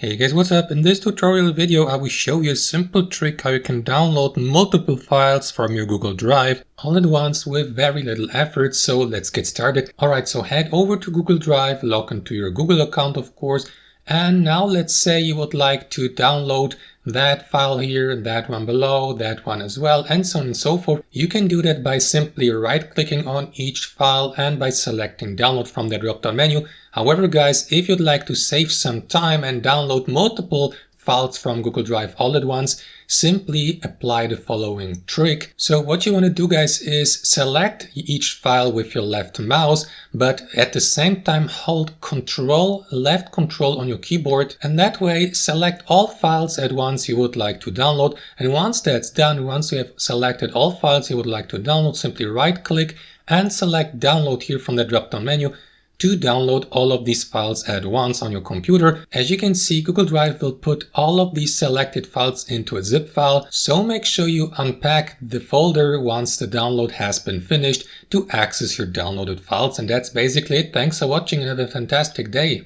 Hey guys, what's up? In this tutorial video I will show you a simple trick how you can download multiple files from your Google Drive all at once with very little effort. So let's get started. Alright, so head over to Google Drive, log into your Google account of course, and now let's say you would like to download that file here, that one below, that one as well, and so on and so forth. You can do that by simply right-clicking on each file and by selecting download from the drop-down menu. However, guys, if you'd like to save some time and download multiple files from Google Drive all at once, simply apply the following trick. So what you want to do, guys, is select each file with your left mouse, but at the same time hold left control on your keyboard, and that way select all files at once you would like to download. And once that's done, once you have selected all files you would like to download, simply right click and select download here from the drop-down menu to download all of these files at once on your computer. As you can see, Google Drive will put all of these selected files into a zip file, so make sure you unpack the folder once the download has been finished to access your downloaded files. And that's basically it. Thanks for watching and have a fantastic day.